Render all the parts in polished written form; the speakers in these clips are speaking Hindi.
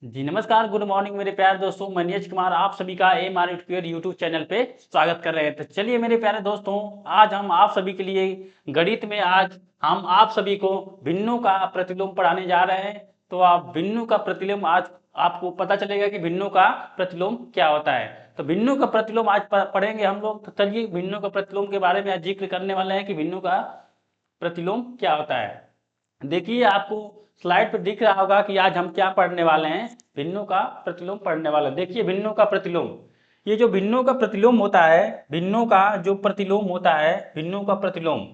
जी नमस्कार, गुड मॉर्निंग मेरे प्यारे दोस्तों। मैं नीरज कुमार आप सभी का एम.आर. यूट्यूब चैनल पे स्वागत कर रहे हैं। तो चलिए मेरे प्यारे दोस्तों, आज हम आप सभी के लिए गणित में आज हम आप सभी को भिन्नों का प्रतिलोम पढ़ाने जा रहे हैं। तो आप भिन्नों का प्रतिलोम आज आपको पता चलेगा कि भिन्नों का प्रतिलोम क्या होता है। तो भिन्नों का प्रतिलोम आज पढ़ेंगे हम लोग। तो चलिए भिन्नों का प्रतिलोम के बारे में आज जिक्र करने वाले हैं कि भिन्नों का प्रतिलोम क्या होता है। देखिए आपको स्लाइड पर दिख रहा होगा कि आज हम क्या पढ़ने वाले हैं, भिन्नों का प्रतिलोम पढ़ने वाले। देखिए भिन्नों का प्रतिलोम, ये जो भिन्नों का प्रतिलोम होता है, भिन्नों का जो प्रतिलोम होता है, भिन्नों का प्रतिलोम।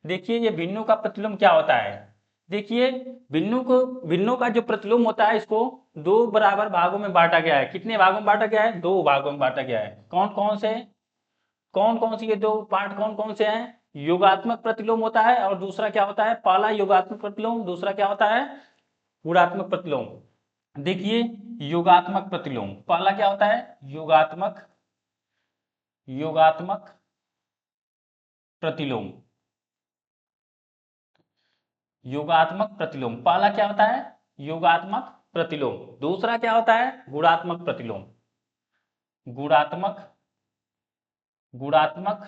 देखिए ये भिन्नों का प्रतिलोम क्या होता है। देखिए भिन्नों का जो प्रतिलोम होता है, इसको दो बराबर भागों में बांटा गया है। कितने भागों में बांटा गया है? दो भागों में बांटा गया है। कौन कौन सी ये दो पार्ट कौन कौन से हैं? योगात्मक प्रतिलोम होता है और दूसरा क्या होता है? पहला योगात्मक प्रतिलोम, दूसरा क्या होता है? गुणात्मक प्रतिलोम। देखिए योगात्मक प्रतिलोम पहला क्या होता है? योगात्मक प्रतिलोम। योगात्मक प्रतिलोम पहला क्या होता है? योगात्मक प्रतिलोम। दूसरा क्या होता है? गुणात्मक प्रतिलोम। गुणात्मक गुणात्मक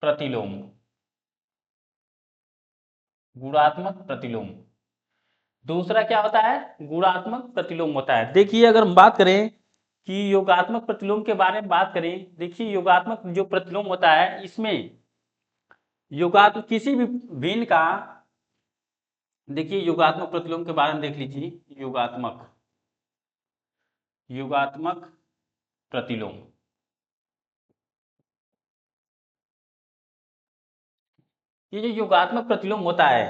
प्रतिलोम। गुणात्मक प्रतिलोम। दूसरा क्या होता है? गुणात्मक प्रतिलोम होता है। देखिए अगर हम बात करें कि योगात्मक प्रतिलोम के बारे में बात करें, देखिए योगात्मक जो प्रतिलोम होता है, इसमें योगात्मक किसी भी भिन्न का, देखिए योगात्मक प्रतिलोम के बारे में देख लीजिए। योगात्मक प्रतिलोम, ये जो योगात्मक प्रतिलोम होता है,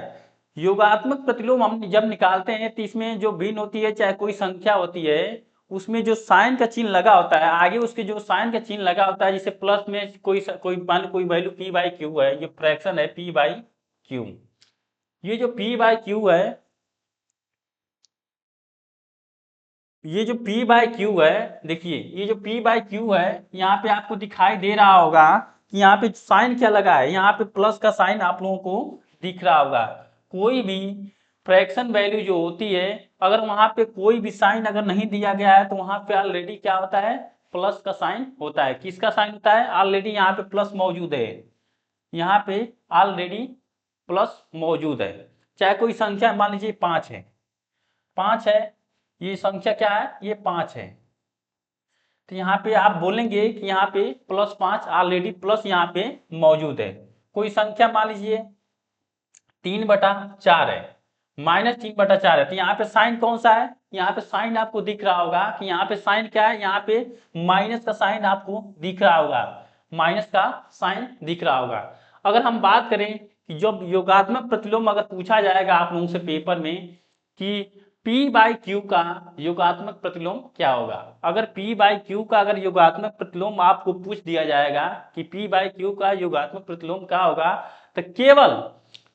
योगात्मक प्रतिलोम हम जब निकालते हैं तो इसमें जो भिन्न होती है, चाहे कोई संख्या होती है, उसमें जो साइन का चिन्ह लगा होता है, आगे उसके जो साइन का चिन्ह लगा होता है, जैसे प्लस में कोई मान लो कोई वैल्यू पी बाई क्यू है, ये फ्रैक्शन है पी बाई क्यू। ये जो पी बाई क्यू है, ये जो P बाई क्यू है, देखिए ये जो P बाई क्यू है, यहाँ पे आपको दिखाई दे रहा होगा कि यहाँ पे साइन क्या लगा है, यहाँ पे प्लस का साइन आप लोगों को दिख रहा होगा। कोई भी फ्रैक्शन वैल्यू जो होती है, अगर वहां पे कोई भी साइन अगर नहीं दिया गया है तो वहां पे ऑलरेडी क्या होता है? प्लस का साइन होता है। किसका साइन होता है? ऑलरेडी यहाँ पे प्लस मौजूद है। यहाँ पे ऑलरेडी प्लस मौजूद है। चाहे कोई संख्या मान लीजिए 5 है, 5 है, ये संख्या क्या है? ये 5 है। तो यहाँ पे आप बोलेंगे कि यहाँ पे +5 ऑलरेडी प्लस यहाँ पे मौजूद है। कोई संख्या मान लीजिए 3/4 है, -3/4 है, तो यहाँ पे साइन कौन सा है? यहाँ पे साइन आपको दिख रहा होगा कि यहाँ पे साइन क्या है? यहाँ पे माइनस का साइन आपको दिख रहा होगा, माइनस का साइन दिख रहा होगा। अगर हम बात करें कि जब योगात्मक प्रतिलोम अगर पूछा जाएगा आप लोगों से पेपर में कि P बाई क्यू का योगात्मक प्रतिलोम क्या होगा, अगर P बाई क्यू का अगर योगात्मक प्रतिलोम आपको पूछ दिया जाएगा कि P बाई क्यू का योगात्मक प्रतिलोम क्या होगा, तो केवल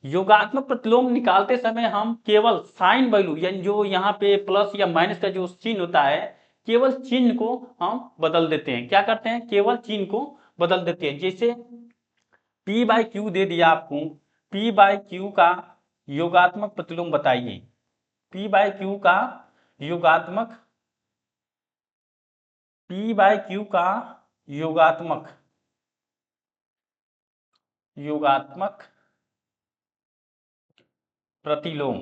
योगात्मक प्रतिलोम निकालते समय हम केवल साइन वैल्यू, यानी जो यहाँ पे प्लस या माइनस का जो चिन्ह होता है, केवल चिन्ह को हम बदल देते हैं। क्या करते हैं? केवल चिन्ह को बदल देते हैं। जैसे P बाई क्यू दे दिया आपको, P बाई क्यू का योगात्मक प्रतिलोम बताइए। P बाई क्यू का योगात्मक, P बाई क्यू का योगात्मक प्रतिलोम।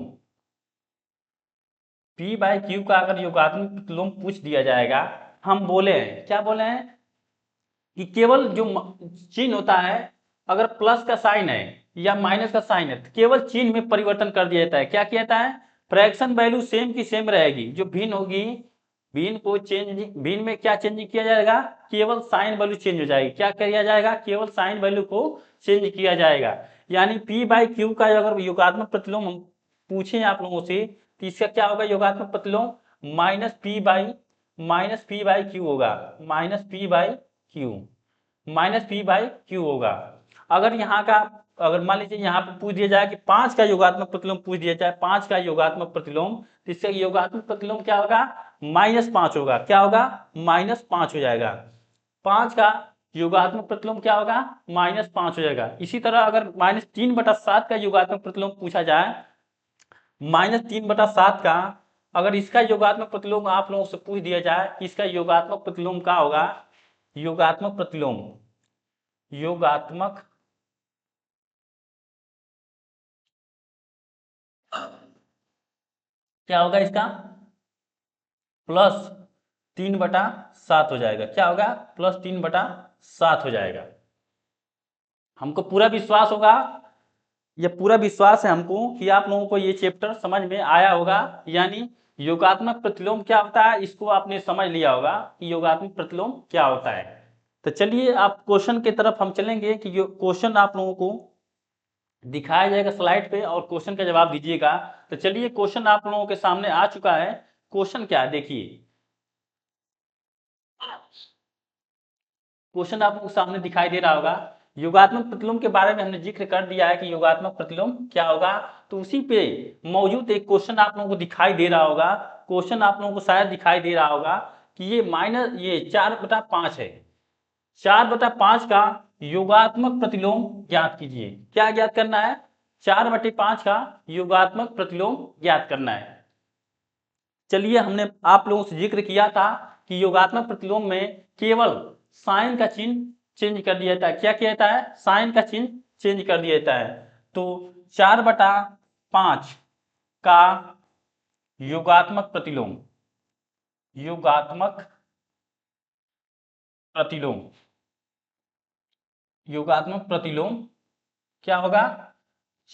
P बाई क्यू का अगर योगात्मक प्रतिलोम पूछ दिया जाएगा, हम बोले हैं, क्या बोले हैं कि केवल जो चिन्ह होता है, अगर प्लस का साइन है या माइनस का साइन है, तो केवल चिन्ह में परिवर्तन कर दिया जाता है। क्या किया जाता है? फ्रैक्शन वैल्यू सेम की सेम रहेगी, जो भिन्न होगी भिन्न में क्या चेंज किया जाएगा? केवल साइन वैल्यू चेंज हो जाएगी। क्या किया जाएगा? केवल साइन वैल्यू को चेंज किया जाएगा। यानी P बाई क्यू का अगर योगात्मक प्रतिलोम हम पूछे आप लोगों से, तो इसका क्या होगा योगात्मक प्रतिलोम? माइनस पी बाई क्यू होगा, माइनस पी बाई क्यू होगा। अगर यहाँ का, अगर मान लीजिए यहाँ पे पूछ दिया जाए कि 5 का योगात्मक प्रतिलोम पूछ दिया जाए, 5 का योगात्मक प्रतिलोम, तो इसका योगात्मक प्रतिलोम क्या होगा? -5 होगा। क्या होगा? -5 हो जाएगा। 5 का योगात्मक प्रतिलोम क्या होगा? -5 हो जाएगा। इसी तरह अगर -3/7 का योगात्मक प्रतिलोम पूछा जाए, -3/7 का, अगर इसका योगात्मक प्रतिलोम आप लोगों से पूछ दिया जाए कि इसका योगात्मक प्रतिलोम क्या होगा, योगात्मक प्रतिलोम, योगात्मक क्या होगा इसका, +3/7 हो जाएगा। क्या होगा, +3/7 हो जाएगा। हमको पूरा विश्वास होगा, ये पूरा विश्वास है हमको कि आप लोगों को ये चैप्टर समझ में आया होगा, यानी योगात्मक प्रतिलोम क्या होता है इसको आपने समझ लिया होगा कि योगात्मक प्रतिलोम क्या होता है। तो चलिए आप क्वेश्चन की तरफ हम चलेंगे कि क्वेश्चन आप लोगों को दिखाया जाएगा स्लाइड पे और क्वेश्चन का जवाब दीजिएगा। तो चलिए क्वेश्चन आप लोगों के सामने आ चुका है। क्वेश्चन क्या है देखिए, क्वेश्चन आप लोगों के सामने दिखाई दे रहा होगा। योगात्मक प्रतिलोम के बारे में हमने जिक्र कर दिया है कि योगात्मक प्रतिलोम क्या होगा, तो उसी पे मौजूद एक क्वेश्चन आप लोगों को दिखाई दे रहा होगा। क्वेश्चन आप लोगों को शायद दिखाई दे रहा होगा कि ये 4/5 है। 4/5 का योगात्मक प्रतिलोम ज्ञात कीजिए। क्या ज्ञात करना है, 4/5 का योगात्मक प्रतिलोम ज्ञात करना है। चलिए हमने आप लोगों से जिक्र किया था कि योगात्मक प्रतिलोम में केवल साइन का चिन्ह चेंज कर दिया जाता है। क्या किया जाता है, साइन का चिन्ह चेंज कर दिया जाता है। तो 4/5 का योगात्मक प्रतिलोम, योगात्मक प्रतिलोम, योगात्मक प्रतिलोम क्या होगा,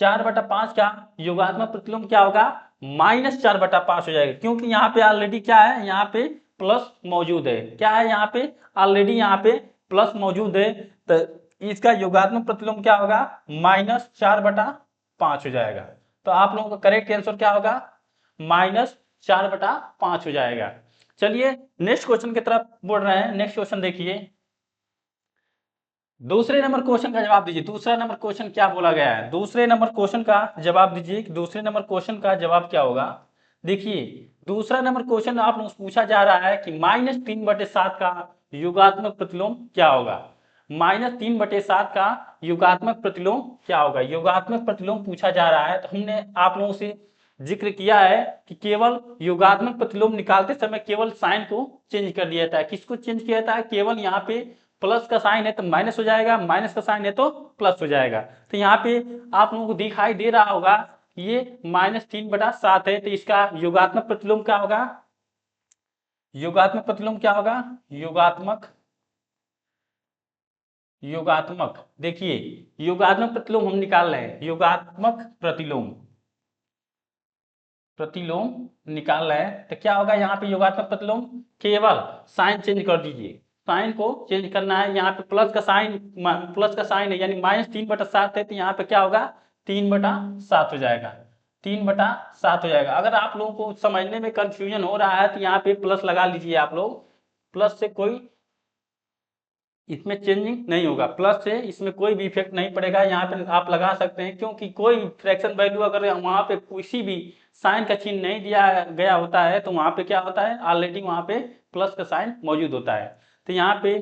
4/5 का योगात्मक प्रतिलोम क्या होगा, -4/5 हो जाएगा। क्योंकि यहाँ पे ऑलरेडी क्या है, यहाँ पे प्लस मौजूद है। क्या है यहाँ पे, ऑलरेडी यहाँ पे प्लस मौजूद है। तो इसका योगात्मक प्रतिलोम क्या होगा, -4/5 हो जाएगा। तो आप लोगों का करेक्ट आंसर क्या होगा, -4/5 हो जाएगा। चलिए नेक्स्ट क्वेश्चन की तरफ बढ़ रहे हैं। नेक्स्ट क्वेश्चन देखिए, दूसरे नंबर क्वेश्चन का जवाब दीजिए। दूसरा नंबर क्वेश्चन क्या बोला गया है, दूसरे नंबर क्वेश्चन का जवाब दीजिए। दूसरे नंबर क्वेश्चन का जवाब क्या होगा, देखिए दूसरा नंबर क्वेश्चन आप लोग पूछा जा रहा है कि -3/7 का योगात्मक प्रतिलोम क्या होगा। -3/7 का योगात्मक प्रतिलोम क्या होगा, योगात्मक प्रतिलोम पूछा जा रहा है। तो हमने आप लोगों से जिक्र किया है कि केवल योगात्मक प्रतिलोम निकालते समय केवल साइन को चेंज कर दिया जाता है। किसको चेंज किया जाता है, केवल यहाँ पे प्लस का साइन है तो माइनस हो जाएगा, माइनस का साइन है तो प्लस हो जाएगा। तो यहाँ पे आप लोगों को दिखाई दे रहा होगा ये -3/7 है। तो इसका योगात्मक प्रतिलोम क्या होगा, योगात्मक प्रतिलोम क्या होगा, योगात्मक, योगात्मक देखिए योगात्मक प्रतिलोम हम निकाल रहे हैं। योगात्मक प्रतिलोम, प्रतिलोम निकाल रहे हैं। तो क्या होगा यहाँ पे योगात्मक प्रतिलोम, केवल साइन चेंज कर दीजिए। साइन को चेंज करना है, यहाँ पे प्लस का साइन है यानी -3/7 है। तो यहाँ पे क्या होगा, 3/7 हो जाएगा, 3/7 हो जाएगा। अगर आप लोगों को समझने में कंफ्यूजन हो रहा है तो यहाँ पे प्लस लगा लीजिए आप लोग। प्लस से कोई इसमें चेंजिंग नहीं होगा, प्लस से इसमें कोई भी इफेक्ट नहीं पड़ेगा। यहाँ पे आप लगा सकते हैं क्योंकि कोई फ्रैक्शन वैल्यू अगर वहाँ पे किसी भी साइन का चिन्ह नहीं दिया गया होता है तो वहाँ पे क्या होता है, ऑलरेडी वहाँ पे प्लस का साइन मौजूद होता है। तो यहाँ पे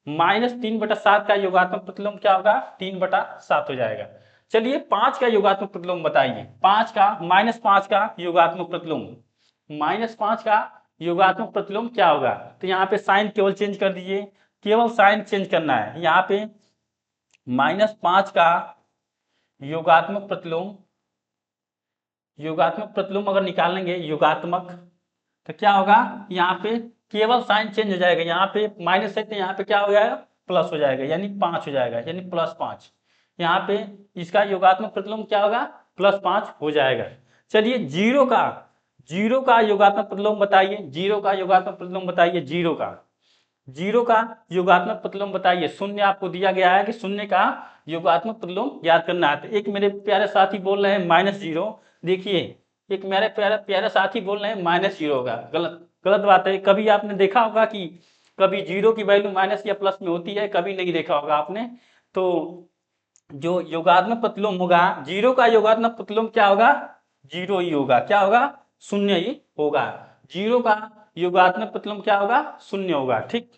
-3/7 का योगात्मक प्रतिलोम क्या होगा, 3/7 हो जाएगा। चलिए 5 का योगात्मक प्रतिलोम बताइए। 5 का, -5 का योगात्मक प्रतिलोम, -5 का योगात्मक प्रतिलोम क्या होगा। तो यहाँ पे साइन केवल चेंज कर दीजिए, केवल साइन चेंज करना है। यहाँ पे -5 का योगात्मक प्रतिलोम, योगात्मक प्रतिलोम अगर निकालेंगे योगात्मक, तो क्या होगा, यहाँ पे केवल साइन चेंज हो जाएगा। यहाँ पे माइनस है तो यहाँ पे क्या हो जाएगा, प्लस हो जाएगा, यानी 5 हो जाएगा, यानी +5। यहाँ पे इसका योगात्मक प्रतिलोम क्या होगा, +5 हो जाएगा। चलिए जीरो का योगात्मक प्रतिलोम बताइए। जीरो का योगात्मक प्रतिलोम बताइए, जीरो का योगात्मक प्रतिलोम बताइए। शून्य आपको दिया गया है कि शून्य का योगात्मक प्रतिलोम याद करना है। तो एक मेरे प्यारे साथी बोल रहे हैं -0, देखिए एक मेरे प्यारे साथी बोल रहे हैं -0 होगा। गलत बात है। कभी आपने देखा होगा कि कभी जीरो की वैल्यू माइनस या प्लस में होती है, कभी नहीं देखा होगा आपने। तो जो योगात्मक प्रतिलोम होगा, जीरो का योगात्मक प्रतिलोम क्या होगा, जीरो ही होगा। क्या होगा, शून्य ही होगा। जीरो का योगात्मक प्रतिलोम क्या होगा, शून्य होगा। ठीक,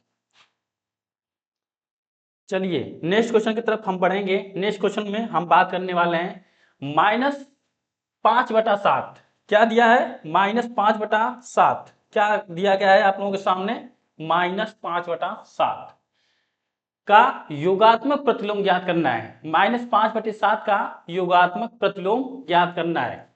चलिए नेक्स्ट क्वेश्चन की तरफ हम बढ़ेंगे। नेक्स्ट क्वेश्चन में हम बात करने वाले हैं -5/7 क्या दिया है, -5/7। क्या दिया गया है आप लोगों के सामने, -5/7 का योगात्मक प्रतिलोम ज्ञात करना है। -5/7 का योगात्मक प्रतिलोम ज्ञात करना है।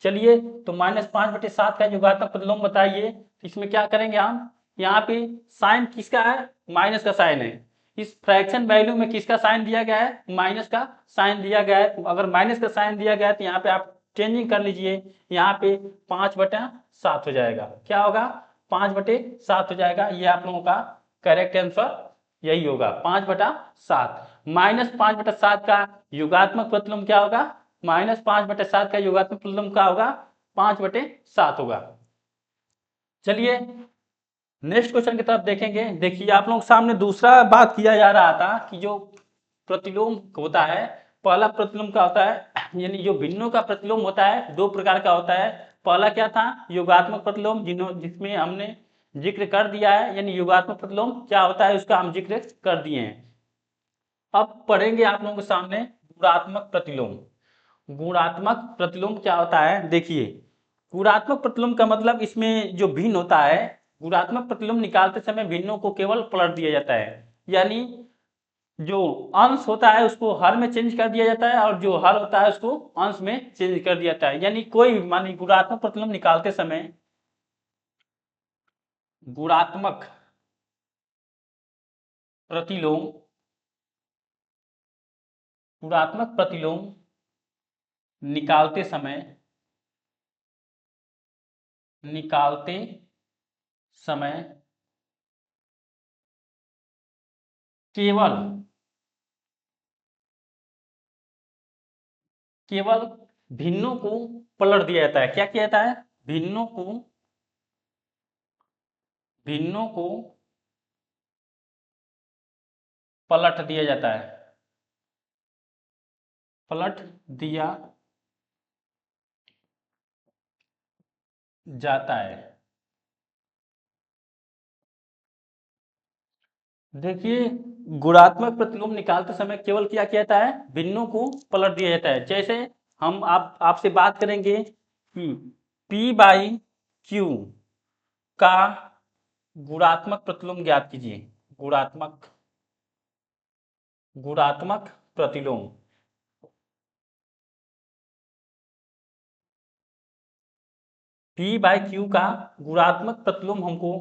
चलिए, तो -5/7 का योगात्मक प्रतिलोम बताइए। इसमें क्या करेंगे हम, यहाँ पे साइन किसका है, माइनस का साइन है। इस फ्रैक्शन वैल्यू में किसका साइन दिया गया है, माइनस का साइन दिया गया है। अगर माइनस का साइन दिया गया है तो यहाँ पे आप चेंजिंग कर लीजिए, यहाँ पे 5/7 हो जाएगा। क्या होगा, 5/7 हो जाएगा। ये आप लोगों का करेक्ट आंसर यही होगा, 5/7। -5/7 का योगात्मक प्रतिलोम क्या होगा, -5/7 का योगात्मक प्रतिलोम क्या होगा, 5/7 होगा। चलिए नेक्स्ट क्वेश्चन की तरफ देखेंगे। देखिए आप लोगों के सामने दूसरा बात किया जा रहा था कि जो प्रतिलोम होता है, पहला प्रतिलोम क्या होता है, यानी जो भिन्नों का प्रतिलोम होता है दो प्रकार का होता है। पहला क्या था, योगात्मक प्रतिलोम, जिसमें हमने जिक्र कर दिया है, यानी योगात्मक प्रतिलोम क्या होता है उसका हम जिक्र कर दिए हैं। अब पढ़ेंगे आप लोगों के सामने गुणात्मक प्रतिलोम। गुणात्मक प्रतिलोम क्या होता है, देखिए गुणात्मक प्रतिलोम का मतलब इसमें जो भिन्न होता है, गुणात्मक प्रतिलोम निकालते समय भिन्नों को केवल पलट दिया जाता है। यानी जो अंश होता है उसको हर में चेंज कर दिया जाता है और जो हर होता है उसको अंश में चेंज कर दिया जाता है। यानी कोई मानी गुणात्मक प्रतिलोम निकालते समय गुणात्मक प्रतिलोम गुणात्मक प्रतिलोम निकालते समय निकालते समय केवल केवल भिन्नों को पलट दिया जाता है। क्या किया जाता है, भिन्नों को पलट दिया जाता है, पलट दिया जाता है। देखिए गुणात्मक प्रतिलोम निकालते समय केवल क्या किया जाता है, भिन्नों को पलट दिया जाता है। जैसे हम आपसे बात करेंगे कि P/Q का गुणात्मक प्रतिलोम ज्ञात कीजिए। गुणात्मक गुणात्मक प्रतिलोम P/Q का गुणात्मक प्रतिलोम हमको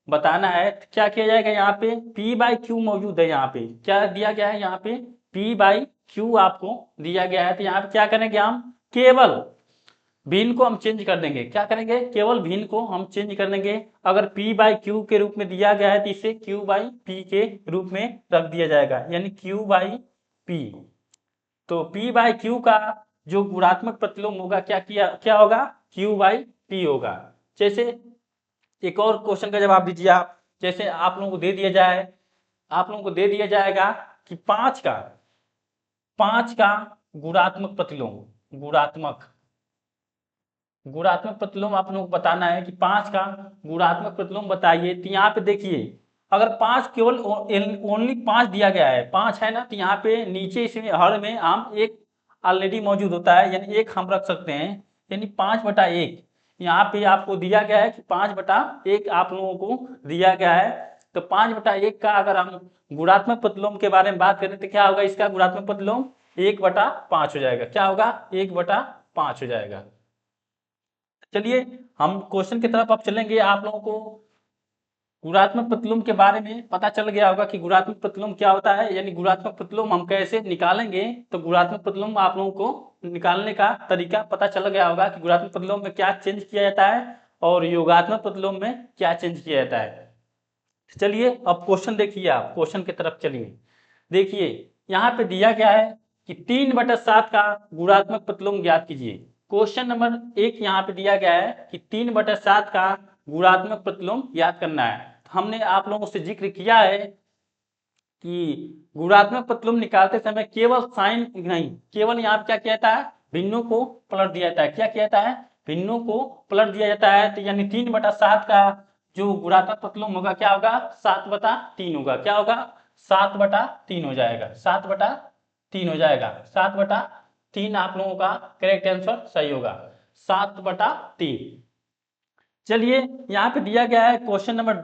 बताना है। तो क्या किया जाएगा, यहाँ पे P/Q मौजूद है, यहाँ पे क्या दिया गया है, यहाँ पे P/Q आपको दिया गया है। तो यहाँ पे क्या करेंगे, हम केवल भिन्न को हम चेंज कर देंगे। क्या करेंगे, केवल भिन्न को हम चेंज कर देंगे। अगर P/Q के रूप में दिया गया है तो इसे Q/P के रूप में रख दिया जाएगा, यानी Q/P। तो P/Q का जो गुणात्मक प्रतिलोम होगा क्या होगा, Q/P होगा। जैसे एक और क्वेश्चन का जवाब दीजिए आप। जैसे आप लोगों को दे दिया जाए, आप लोगों को दे दिया जाएगा कि 5 का गुणात्मक प्रतिलोम, गुणात्मक प्रतिलोम आप लोगों को बताना है कि 5 का गुणात्मक प्रतिलोम बताइए। तो यहाँ पे देखिए, अगर 5 केवल ओनली 5 दिया गया है, 5 है ना, तो यहाँ पे नीचे इसमें हर में हम एक ऑलरेडी मौजूद होता है, यानी एक हम रख सकते हैं, यानी 5/1 यहाँ पे आपको दिया गया है कि 5/1 आप लोगों को दिया गया है। तो 5/1 का अगर हम गुणात्मक प्रतिलोम के बारे में बात करें तो क्या होगा, इसका गुणात्मक प्रतिलोम 1/5 हो जाएगा। क्या होगा, 1/5 हो जाएगा। चलिए हम क्वेश्चन की तरफ अब चलेंगे। आप लोगों को गुणात्मक प्रतिलोम के बारे में पता चल गया होगा कि गुणात्मक प्रतिलोम क्या होता है, यानी गुणात्मक प्रतिलोम हम कैसे निकालेंगे। तो गुणात्मक प्रतिलोम आप लोगों को निकालने का तरीका पता चल गया होगा कि गुणात्मक प्रतिलोम में क्या चेंज किया जाता है और योगात्मक प्रतिलोम में क्या चेंज किया जाता है। चलिए अब क्वेश्चन देखिए, आप क्वेश्चन की तरफ चलिए। देखिए यहाँ पे दिया गया है कि 3/7 का गुणात्मक प्रतिलोम ज्ञात कीजिए। क्वेश्चन नंबर 1 यहाँ पे दिया गया है कि 3/7 का गुणात्मक प्रतिलोम ज्ञात करना है। हमने आप लोगों से जिक्र किया है कि गुणात्मक प्रतिलोम निकालते समय केवल साइन नहीं, केवल यहाँ पे क्या किया जाता है, भिन्नों को पलट दिया जाता है। क्या किया जाता है, भिन्नों को पलट दिया जाता है। तो यानी 3/7 का जो गुणात्मक प्रतिलोम होगा क्या होगा, 7/3 होगा। क्या होगा, 7/3 हो जाएगा, 7/3 हो जाएगा। 7/3 आप लोगों का करेक्ट आंसर सही होगा। 7/3। चलिए यहाँ पे दिया गया है क्वेश्चन नंबर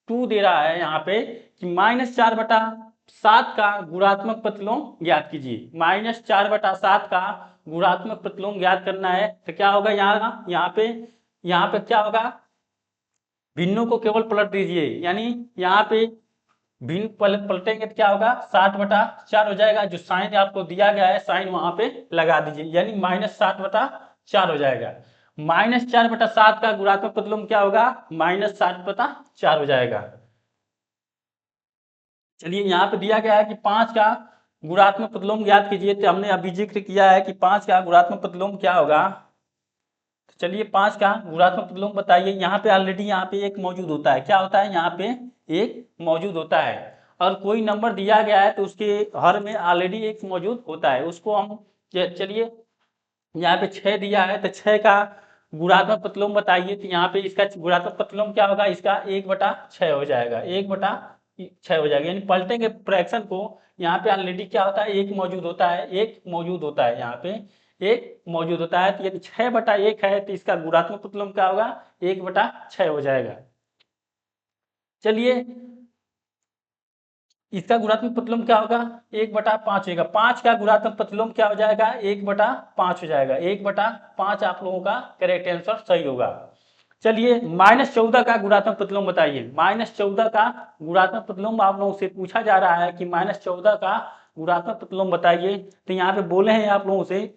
2 दे रहा है यहाँ पे कि -4/7 का गुणात्मक प्रतिलोम ज्ञात कीजिए। -4/7 का गुणात्मक प्रतिलोम ज्ञात करना है तो क्या होगा, यहाँ पे क्या होगा, भिन्नों को केवल पलट दीजिए, यानी यहाँ पे भिन्न पलटेंगे तो क्या होगा, 60/4 हो जाएगा। जो साइन आपको दिया गया है साइन वहां पे लगा दीजिए, यानी -60/4 हो जाएगा। -4/7 का गुणात्मक प्रतिलोम क्या होगा, -60/4 हो जाएगा। चलिए यहाँ पे दिया गया है कि 5 का गुणात्मक प्रतिलोम ज्ञात कीजिए, तो हमने अभी जिक्र किया है कि 5 का गुणात्मक प्रतिलोम क्या होगा। तो चलिए 5 का गुणात्मक प्रतिलोम बताइए। यहाँ पे ऑलरेडी यहाँ पे एक मौजूद होता है, क्या होता है, यहाँ पे एक मौजूद होता है। और कोई नंबर दिया गया है तो उसके हर में ऑलरेडी एक मौजूद होता है, उसको हम चलिए यहाँ पे 6 दिया है तो 6 का गुणात्मक प्रतिलोम बताइए। तो यहाँ पे इसका गुणात्मक प्रतिलोम क्या होगा, इसका 1/6 हो जाएगा, 1/6 हो जाएगा। यानी पलटेंगे फ्रैक्शन को, यहाँ पे ऑलरेडी क्या होता है, एक मौजूद होता है, एक मौजूद होता है, यहाँ पे एक मौजूद होता है। तो यदि 6/1 है तो इसका गुणात्मक प्रतिलोम क्या होगा, 1/6 हो जाएगा। चलिए इसका गुणात्मक प्रतिलोम क्या होगा, 1/5 होगा। 5 का गुणात्मक प्रतिलोम क्या हो जाएगा, 1/5 हो जाएगा। 1/5 आप लोगों का करेक्ट आंसर सही होगा। चलिए -14 का गुणात्मक प्रतिलोम बताइए। -14 का गुणात्मक प्रतिलोम आप लोगों से पूछा जा रहा है कि -14 का गुणात्मक प्रतिलोम बताइए। तो यहाँ पे बोले हैं आप लोगों से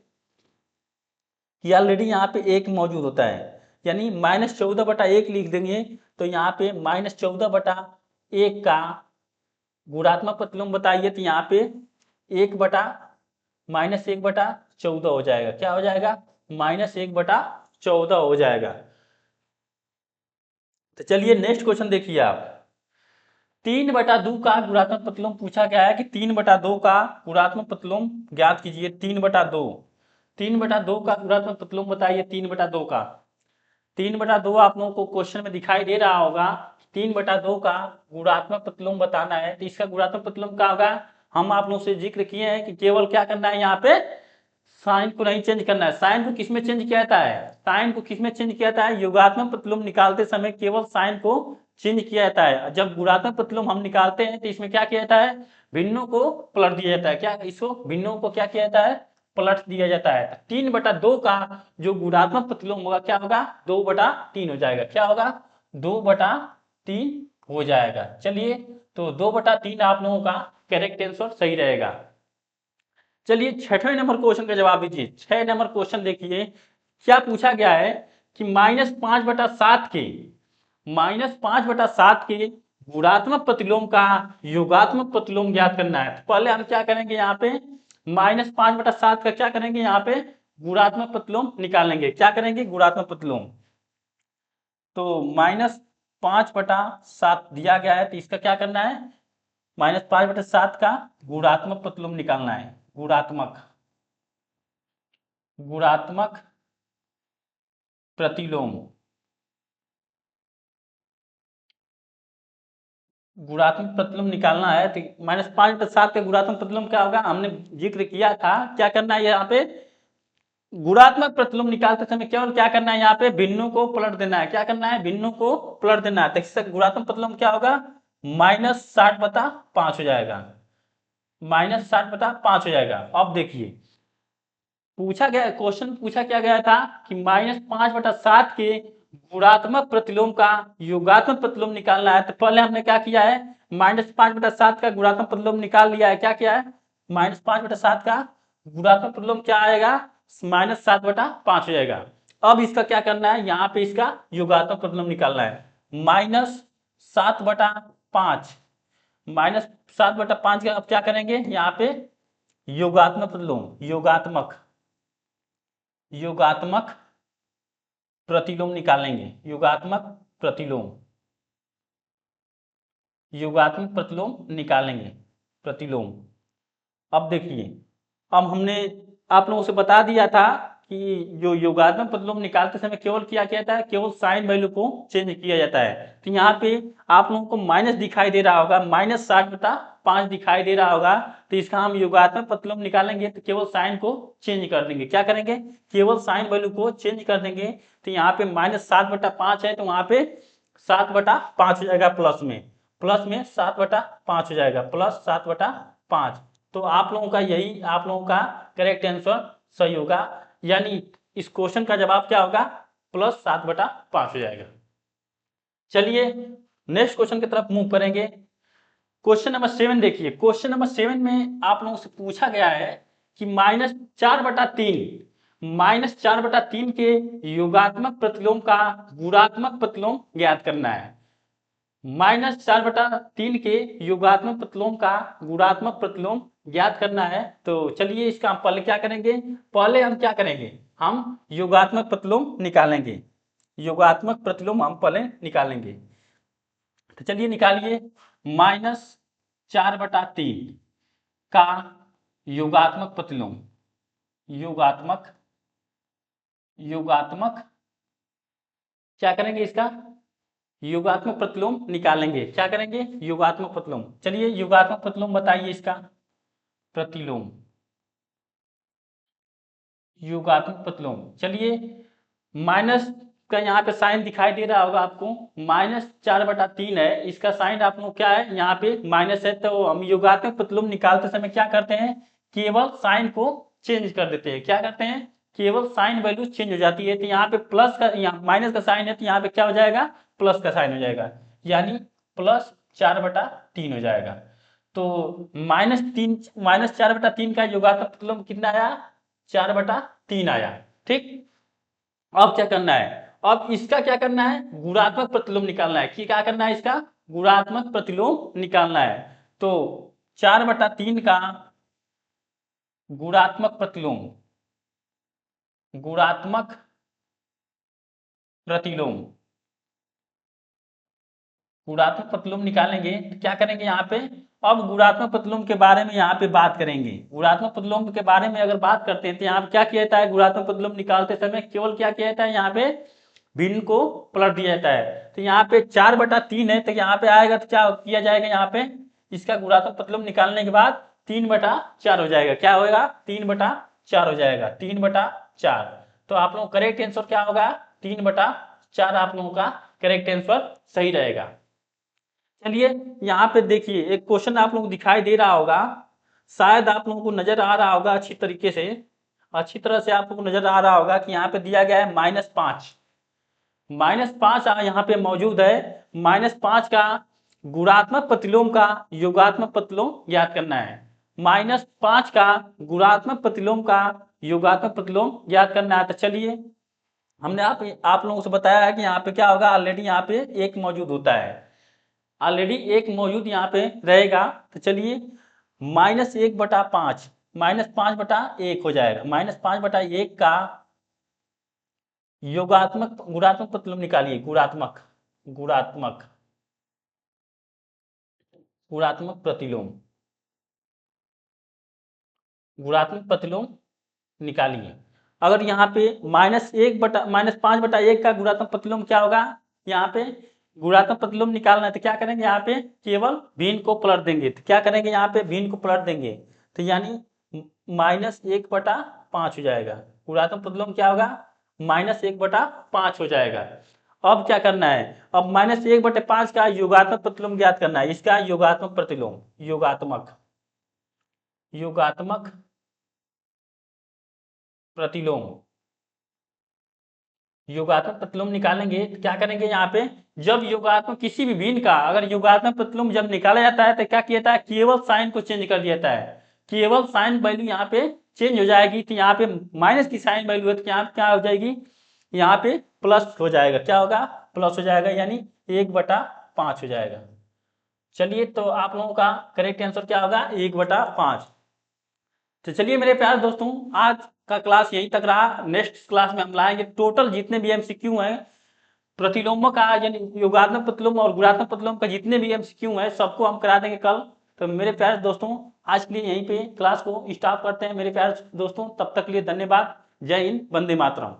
कि ऑलरेडी यहाँ पे एक मौजूद होता है, यानी -14/1 लिख देंगे। तो यहाँ पे -14/1 का गुणात्मक प्रतिलोम बताइए। तो यहाँ पे 1/14 हो जाएगा, क्या हो जाएगा, -1/14 हो जाएगा। तो चलिए नेक्स्ट क्वेश्चन देखिए आप। 3/2 का गुणात्मक प्रतिलोम पूछा गया है कि 3/2 का गुणात्मक प्रतिलोम ज्ञात कीजिए। 3/2 का गुणात्मक प्रतिलोम बताइए। 3/2 का 3/2 आप लोगों को क्वेश्चन में दिखाई दे रहा होगा। 3/2 का गुणात्मक प्रतिलोम बताना है तो इसका गुणात्मक प्रतिलोम क्या होगा। हम आप लोगों से जिक्र किए हैं कि केवल क्या करना है, यहाँ पे साइन को नहीं चेंज करना है। साइन को किसमें चेंज किया जाता है, साइन को किसमें चेंज किया जाता है, योगात्मक प्रतिलोम निकालते समय केवल साइन को चेंज किया जाता है। जब गुणात्मक प्रतिलोम हम निकालते हैं तो इसमें क्या किया जाता है, भिन्नों को पलट दिया जाता है। क्या इसको भिन्नों को क्या किया जाता है, पलट दिया जाता है। 3/2 का जो गुणात्मक प्रतिलोम होगा क्या होगा, 2/3 हो जाएगा। क्या होगा, 2/3 हो जाएगा। चलिए तो 2/3 आप लोगों का करेक्ट आंसर सही रहेगा। चलिए 6वें नंबर क्वेश्चन का जवाब दीजिए। 6 नंबर क्वेश्चन देखिए क्या पूछा गया है कि -5/7 के गुणात्मक प्रतिलोम का योगात्मक प्रतिलोम ज्ञात करना है। तो पहले हम क्या करेंगे, यहाँ पे -5/7 का क्या करेंगे, यहाँ पे गुणात्मक प्रतिलोम निकालेंगे। क्या करेंगे, गुणात्मक प्रतिलोम। तो -5/7 दिया गया है तो इसका क्या करना है, -5/7 का गुणात्मक प्रतिलोम निकालना है। गुणात्मक प्रतिलोम, गुणात्मक प्रतिलोम निकालना है। तो -5/7 का गुणात्मक प्रतिलोम क्या होगा, हमने जिक्र किया था। क्या करना है, यहाँ पे गुणात्मक प्रतिलोम निकालते समय केवल क्या करना है, यहाँ पे भिन्नों को पलट देना है। क्या करना है, भिन्नों को पलट देना है। तो इसका गुणात्मक प्रतिलोम क्या होगा, -60/5 हो जाएगा। -60/5 हो जाएगा। अब देखिए पूछा गया क्वेश्चन, पूछा क्या गया था कि -5/7 के गुणात्मक प्रतिलोम का योगात्मक प्रतिलोम निकालना है। तो पहले हमने क्या किया है, -5/7 का गुणात्मक प्रतिलोम निकाल लिया है। क्या किया है, -5/7 का गुणात्मक प्रतिलोम क्या आएगा, -7/5 हो जाएगा। अब इसका क्या करना है, यहाँ पे इसका योगात्मक प्रतिलोम निकालना है। -7/5 -7/5 का अब क्या करेंगे, यहाँ पे योगात्मक प्रतिलोम, योगात्मक प्रतिलोम निकालेंगे। योगात्मक प्रतिलोम निकालेंगे, प्रतिलोम। अब देखिए, अब हमने आप लोगों से बता दिया था कि जो योगात्मक प्रतिलोम निकालते समय केवल क्या किया जाता है, केवल साइन वैल्यू को चेंज किया जाता है। तो यहाँ पे आप लोगों को माइनस दिखाई दे रहा होगा, -60/5 दिखाई दे रहा होगा। तो इसका हम योगात्मक प्रतिलोम निकालेंगे तो केवल साइन को चेंज कर देंगे। क्या करेंगे, केवल साइन वैल्यू को चेंज कर देंगे। तो यहाँ पे -60/5 है तो वहां पे 7/5 हो जाएगा, प्लस में 7/5 हो जाएगा, +7/5। तो आप लोगों का यही आप लोगों का करेक्ट आंसर सही होगा, यानी इस क्वेश्चन का जवाब क्या होगा, +7/5 हो जाएगा। चलिए नेक्स्ट क्वेश्चन की तरफ मूव करेंगे। क्वेश्चन नंबर 7 देखिए। क्वेश्चन नंबर 7 में आप लोगों से पूछा गया है कि -4/3 के योगात्मक प्रतिलोम का गुणात्मक प्रतिलोम ज्ञात करना है। -4/3 के योगात्मक प्रतिलोम का गुणात्मक प्रतिलोम ज्ञात करना है। तो चलिए इसका हम पहले क्या करेंगे, पहले हम क्या करेंगे, हम योगात्मक प्रतिलोम निकालेंगे। योगात्मक प्रतिलोम हम पहले निकालेंगे। तो चलिए निकालिए। -4/3 का योगात्मक प्रतिलोम, योगात्मक क्या करेंगे, इसका योगात्मक प्रतिलोम निकालेंगे। क्या करेंगे, योगात्मक प्रतिलोम। चलिए योगात्मक प्रतिलोम बताइए इसका, प्रतिलोम योगात्मक प्रतिलोम। चलिए माइनस का यहाँ पे साइन दिखाई दे रहा होगा आपको, -4/3 है, इसका साइन आप लोग क्या है, यहाँ पे माइनस है। तो हम योगात्मक प्रतिलोम निकालते समय क्या करते हैं, केवल साइन को चेंज कर देते हैं। क्या करते हैं, केवल साइन वैल्यू चेंज हो जाती है। तो यहाँ पे प्लस का, यहाँ माइनस का साइन है तो यहाँ पे क्या हो जाएगा, प्लस का साइन हो जाएगा, यानी +4/3 हो जाएगा। तो -4/3 का योगात्मक प्रतिलोम कितना आया, 4/3 आया। ठीक, अब क्या करना है, अब इसका क्या करना है, गुणात्मक प्रतिलोम निकालना है। कि क्या करना है, इसका गुणात्मक प्रतिलोम निकालना है। तो 4/3 का गुणात्मक प्रतिलोम, गुणात्मक प्रतिलोम, गुणात्मक प्रतिलोम निकालेंगे तो क्या करेंगे यहाँ पे, अब गुणात्मक प्रतिलोम के बारे में यहाँ पे बात करेंगे। गुणात्मक प्रतिलोम के बारे में अगर बात करते हैं तो यहाँ पे क्या किया जाता है, गुणात्मक प्रतिलोम निकालते समय केवल क्या किया जाता है, यहाँ पे भिन्न को पलट दिया जाता है। तो यहाँ पे 4/3 है तो यहाँ पे आएगा तो क्या किया जाएगा, यहाँ पे इसका गुणात्मक प्रतिलोम निकालने के बाद 3/4 हो जाएगा। क्या होगा, 3/4 हो जाएगा, 3/4। तो आप लोग करेक्ट आंसर क्या होगा, 3/4 आप लोगों का करेक्ट आंसर सही रहेगा। चलिए यहाँ पे देखिए एक क्वेश्चन आप लोग दिखाई दे रहा होगा, शायद आप लोगों को नजर आ रहा होगा अच्छी तरीके से, अच्छी तरह से आप लोगों को नजर आ रहा होगा कि यहाँ पे दिया गया है -5, -5 यहाँ पे मौजूद है। -5 का गुणात्मक प्रतिलोम का योगात्मक प्रतिलोम ज्ञात करना है। -5 का गुणात्मक प्रतिलोम का योगात्मक प्रतिलोम ज्ञात करना है। तो चलिए हमने आप लोगों से बताया है कि यहाँ पे क्या होगा, ऑलरेडी यहाँ पे एक मौजूद होता है, ऑलरेडी एक मौजूद यहाँ पे रहेगा। तो चलिए -1/5, -5/1 हो जाएगा। -5/1 का योगात्मक गुणात्मक प्रतिलोम निकालिए, गुणात्मक गुणात्मक गुणात्मक प्रतिलोम, गुणात्मक प्रतिलोम निकालिए। अगर यहाँ पे -5/1 का गुणात्मक प्रतिलोम क्या होगा, यहाँ पे गुणात्मक प्रतिलोम निकालना है तो क्या करेंगे, यहाँ पे केवल भिन्न को पलट देंगे। तो क्या करेंगे, यहाँ पे भिन्न को पलट देंगे तो यानी -1/5 हो जाएगा। गुणात्मक प्रतिलोम क्या होगा, -1/5 हो जाएगा। अब क्या करना है, अब -1/5 का योगात्मक प्रतिलोम ज्ञात करना है। इसका योगात्मक प्रतिलोम, योगात्मक प्रतिलोम, योगात्मक प्रतिलोम निकालेंगे तो क्या करेंगे, यहाँ पे जब योगात्मक किसी भी भिन्न का अगर योगात्मक प्रतिलोम जब निकाला जाता है तो क्या किया जाता है, केवल साइन को चेंज कर दिया जाता है। केवल साइन वैल्यू यहाँ पे चेंज हो जाएगी। तो यहाँ पे माइनस की साइन वैल्यू है तो यहाँ पे क्या हो जाएगी, यहाँ पे प्लस हो जाएगा। क्या होगा, प्लस हो जाएगा, यानी 1/5 हो जाएगा। चलिए तो आप लोगों का करेक्ट आंसर क्या होगा, 1/5। तो चलिए मेरे प्यारे दोस्तों आज का क्लास यहीं तक रहा। नेक्स्ट क्लास में हम लाएंगे टोटल जितने भी एमसीक्यू हैं प्रतिलोमों का, यानी योगात्मक प्रतिलोम और गुणात्मक प्रतिलोम का जितने भी एमसीक्यू हैं सबको हम करा देंगे कल। तो मेरे प्यारे दोस्तों आज के लिए यहीं पे क्लास को स्टॉप करते हैं। मेरे प्यारे दोस्तों तब तक के लिए धन्यवाद। जय हिंद, वंदे मातरम।